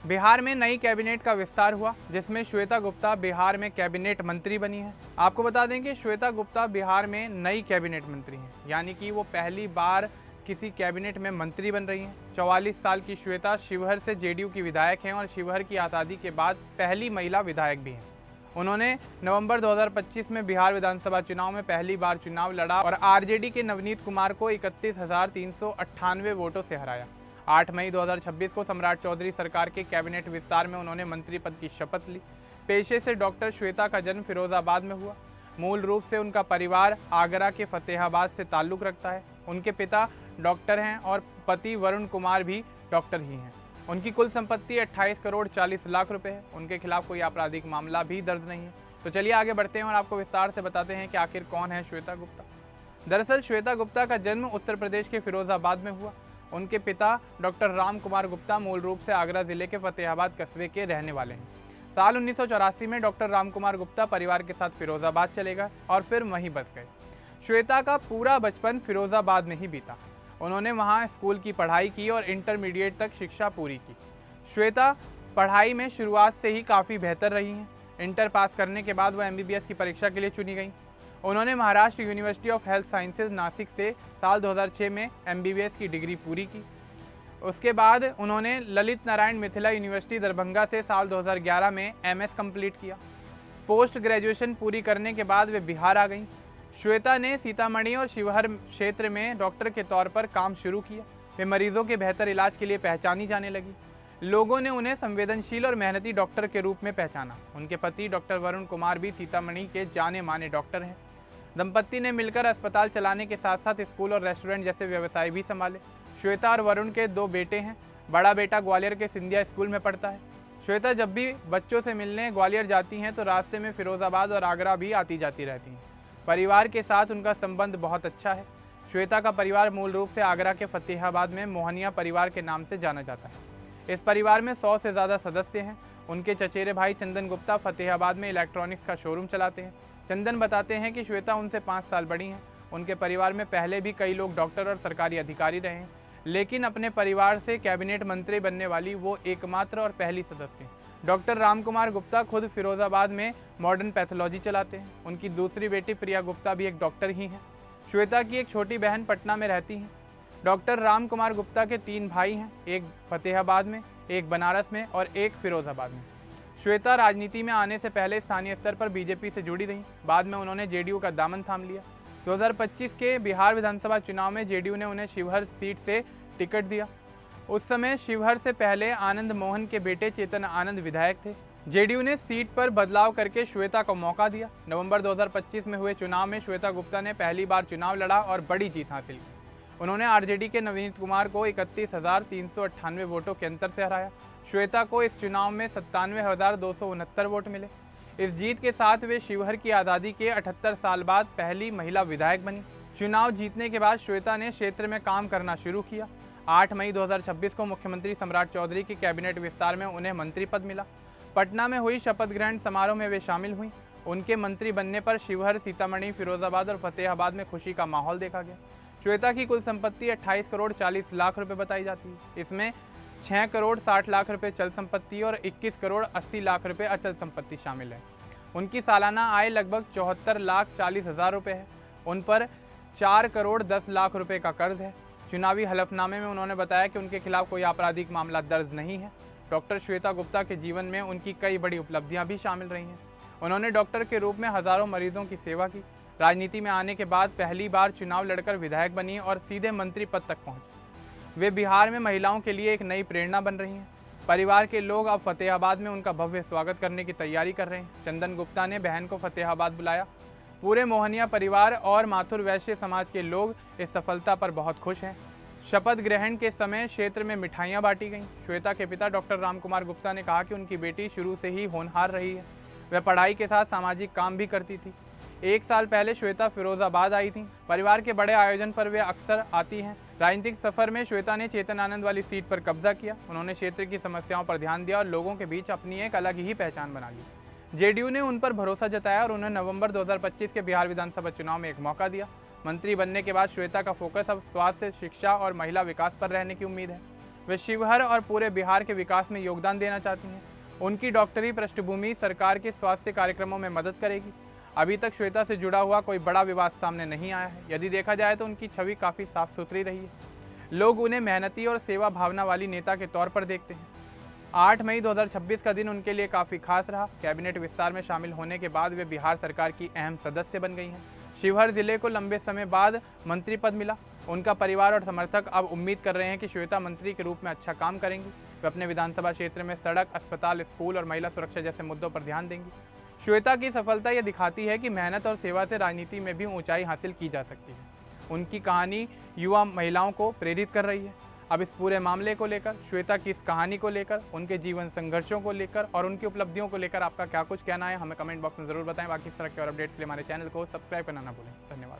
बिहार में नई कैबिनेट का विस्तार हुआ, जिसमें श्वेता गुप्ता बिहार में कैबिनेट मंत्री बनी है। आपको बता दें कि श्वेता गुप्ता बिहार में नई कैबिनेट मंत्री हैं, यानी कि वो पहली बार किसी कैबिनेट में मंत्री बन रही हैं। 44 साल की श्वेता शिवहर से जेडीयू की विधायक हैं और शिवहर की आज़ादी के बाद पहली महिला विधायक भी हैं। उन्होंने नवंबर 2025 में बिहार विधानसभा चुनाव में पहली बार चुनाव लड़ा और आरजेडी के नवनीत कुमार को 31,398 वोटों से हराया। 8 मई 2026 को सम्राट चौधरी सरकार के कैबिनेट विस्तार में उन्होंने मंत्री पद की शपथ ली। पेशे से डॉक्टर श्वेता का जन्म फिरोजाबाद में हुआ। मूल रूप से उनका परिवार आगरा के फतेहाबाद से ताल्लुक़ रखता है। उनके पिता डॉक्टर हैं और पति वरुण कुमार भी डॉक्टर ही हैं। उनकी कुल संपत्ति 28 करोड़ 40 लाख रुपए है। उनके खिलाफ कोई आपराधिक मामला भी दर्ज नहीं है। तो चलिए आगे बढ़ते हैं और आपको विस्तार से बताते हैं कि आखिर कौन है श्वेता गुप्ता। दरअसल श्वेता गुप्ता का जन्म उत्तर प्रदेश के फिरोजाबाद में हुआ। उनके पिता डॉक्टर राम कुमार गुप्ता मूल रूप से आगरा जिले के फतेहाबाद कस्बे के रहने वाले हैं। साल 1984 में डॉक्टर राम कुमार गुप्ता परिवार के साथ फिरोजाबाद चले गए और फिर वहीं बस गए। श्वेता का पूरा बचपन फिरोजाबाद में ही बीता। उन्होंने वहां स्कूल की पढ़ाई की और इंटरमीडिएट तक शिक्षा पूरी की। श्वेता पढ़ाई में शुरुआत से ही काफ़ी बेहतर रही हैं। इंटर पास करने के बाद वह MBBS की परीक्षा के लिए चुनी गई। उन्होंने Maharashtra university of health sciences Nashik से साल 2006 में MBBS की डिग्री पूरी की। उसके बाद उन्होंने ललित नारायण मिथिला यूनिवर्सिटी दरभंगा से साल 2011 में MS कंप्लीट किया। पोस्ट ग्रेजुएशन पूरी करने के बाद वे बिहार आ गईं। श्वेता ने सीतामढ़ी और शिवहर क्षेत्र में डॉक्टर के तौर पर काम शुरू किया। वे मरीजों के बेहतर इलाज के लिए पहचानी जाने लगी। लोगों ने उन्हें संवेदनशील और मेहनती डॉक्टर के रूप में पहचाना। उनके पति डॉक्टर वरुण कुमार भी सीतामढ़ी के जाने माने डॉक्टर हैं। दंपति ने मिलकर अस्पताल चलाने के साथ साथ स्कूल और रेस्टोरेंट जैसे व्यवसाय भी संभाले। श्वेता और वरुण के 2 बेटे हैं। बड़ा बेटा ग्वालियर के सिंधिया स्कूल में पढ़ता है। श्वेता जब भी बच्चों से मिलने ग्वालियर जाती हैं तो रास्ते में फिरोजाबाद और आगरा भी आती जाती रहती हैं। परिवार के साथ उनका संबंध बहुत अच्छा है। श्वेता का परिवार मूल रूप से आगरा के फतेहाबाद में मोहनिया परिवार के नाम से जाना जाता है। इस परिवार में 100 से ज़्यादा सदस्य हैं। उनके चचेरे भाई चंदन गुप्ता फतेहाबाद में इलेक्ट्रॉनिक्स का शोरूम चलाते हैं। चंदन बताते हैं कि श्वेता उनसे 5 साल बड़ी हैं। उनके परिवार में पहले भी कई लोग डॉक्टर और सरकारी अधिकारी रहे हैं, लेकिन अपने परिवार से कैबिनेट मंत्री बनने वाली वो एकमात्र और पहली सदस्य हैं। डॉक्टर राम कुमार गुप्ता खुद फिरोजाबाद में मॉडर्न पैथोलॉजी चलाते हैं। उनकी दूसरी बेटी प्रिया गुप्ता भी एक डॉक्टर ही हैं। श्वेता की एक छोटी बहन पटना में रहती हैं। डॉक्टर राम कुमार गुप्ता के 3 भाई हैं, एक फतेहाबाद में, एक बनारस में और एक फिरोजाबाद में। श्वेता राजनीति में आने से पहले स्थानीय स्तर पर बीजेपी से जुड़ी रहीं। बाद में उन्होंने जेडीयू का दामन थाम लिया। 2025 के बिहार विधानसभा चुनाव में जेडीयू ने उन्हें शिवहर सीट से टिकट दिया। उस समय शिवहर से पहले आनंद मोहन के बेटे चेतन आनंद विधायक थे। जेडीयू ने सीट पर बदलाव करके श्वेता को मौका दिया। नवंबर 2025 में हुए चुनाव में श्वेता गुप्ता ने पहली बार चुनाव लड़ा और बड़ी जीत हासिल की। उन्होंने आरजेडी के नवनीत कुमार को 31,398 वोटों के अंतर से हराया। श्वेता को इस चुनाव में 97,269 वोट मिले। इस जीत के साथ वे शिवहर की आज़ादी के 78 साल बाद पहली महिला विधायक बनी। चुनाव जीतने के बाद श्वेता ने क्षेत्र में काम करना शुरू किया। 8 मई 2026 को मुख्यमंत्री सम्राट चौधरी की कैबिनेट विस्तार में उन्हें मंत्री पद मिला। पटना में हुई शपथ ग्रहण समारोह में वे शामिल हुई। उनके मंत्री बनने पर शिवहर, सीतामढ़ी, फिरोजाबाद और फतेहाबाद में खुशी का माहौल देखा गया। श्वेता की कुल संपत्ति 28 करोड़ 40 लाख रुपए बताई जाती है। इसमें 6 करोड़ 60 लाख रुपए चल संपत्ति और 21 करोड़ 80 लाख रुपए अचल संपत्ति शामिल है। उनकी सालाना आय लगभग 74 लाख 40 हज़ार रुपये है। उन पर 4 करोड़ 10 लाख रुपए का कर्ज है। चुनावी हलफनामे में उन्होंने बताया कि उनके खिलाफ कोई आपराधिक मामला दर्ज नहीं है। डॉक्टर श्वेता गुप्ता के जीवन में उनकी कई बड़ी उपलब्धियां भी शामिल रही हैं। उन्होंने डॉक्टर के रूप में हज़ारों मरीजों की सेवा की। राजनीति में आने के बाद पहली बार चुनाव लड़कर विधायक बनी और सीधे मंत्री पद तक पहुंची। वे बिहार में महिलाओं के लिए एक नई प्रेरणा बन रही हैं। परिवार के लोग अब फतेहाबाद में उनका भव्य स्वागत करने की तैयारी कर रहे हैं। चंदन गुप्ता ने बहन को फतेहाबाद बुलाया। पूरे मोहनिया परिवार और माथुर वैश्य समाज के लोग इस सफलता पर बहुत खुश हैं। शपथ ग्रहण के समय क्षेत्र में मिठाइयां बांटी गईं। श्वेता के पिता डॉक्टर राम कुमार गुप्ता ने कहा कि उनकी बेटी शुरू से ही होनहार रही है। वह पढ़ाई के साथ सामाजिक काम भी करती थी। 1 साल पहले श्वेता फिरोजाबाद आई थी। परिवार के बड़े आयोजन पर वे अक्सर आती हैं। राजनीतिक सफर में श्वेता ने चेतन आनंद वाली सीट पर कब्जा किया। उन्होंने क्षेत्र की समस्याओं पर ध्यान दिया और लोगों के बीच अपनी एक अलग ही पहचान बना ली। जेडीयू ने उन पर भरोसा जताया और उन्हें नवंबर 2025 के बिहार विधानसभा चुनाव में एक मौका दिया। मंत्री बनने के बाद श्वेता का फोकस अब स्वास्थ्य, शिक्षा और महिला विकास पर रहने की उम्मीद है। वे शिवहर और पूरे बिहार के विकास में योगदान देना चाहती हैं। उनकी डॉक्टरी पृष्ठभूमि सरकार के स्वास्थ्य कार्यक्रमों में मदद करेगी। अभी तक श्वेता से जुड़ा हुआ कोई बड़ा विवाद सामने नहीं आया है। यदि देखा जाए तो उनकी छवि काफ़ी साफ सुथरी रही है। लोग उन्हें मेहनती और सेवा भावना वाली नेता के तौर पर देखते हैं। 8 मई 2026 का दिन उनके लिए काफ़ी खास रहा। कैबिनेट विस्तार में शामिल होने के बाद वे बिहार सरकार की अहम सदस्य बन गई हैं। शिवहर जिले को लंबे समय बाद मंत्री पद मिला। उनका परिवार और समर्थक अब उम्मीद कर रहे हैं कि श्वेता मंत्री के रूप में अच्छा काम करेंगी। वे अपने विधानसभा क्षेत्र में सड़क, अस्पताल, स्कूल और महिला सुरक्षा जैसे मुद्दों पर ध्यान देंगी। श्वेता की सफलता यह दिखाती है कि मेहनत और सेवा से राजनीति में भी ऊंचाई हासिल की जा सकती है। उनकी कहानी युवा महिलाओं को प्रेरित कर रही है। अब इस पूरे मामले को लेकर, श्वेता की इस कहानी को लेकर, उनके जीवन संघर्षों को लेकर और उनकी उपलब्धियों को लेकर आपका क्या कुछ कहना है, हमें कमेंट बॉक्स में ज़रूर बताएं। बाकी इस तरह के और अपडेट्स के लिए हमारे चैनल को सब्सक्राइब करना ना भूलें। धन्यवाद।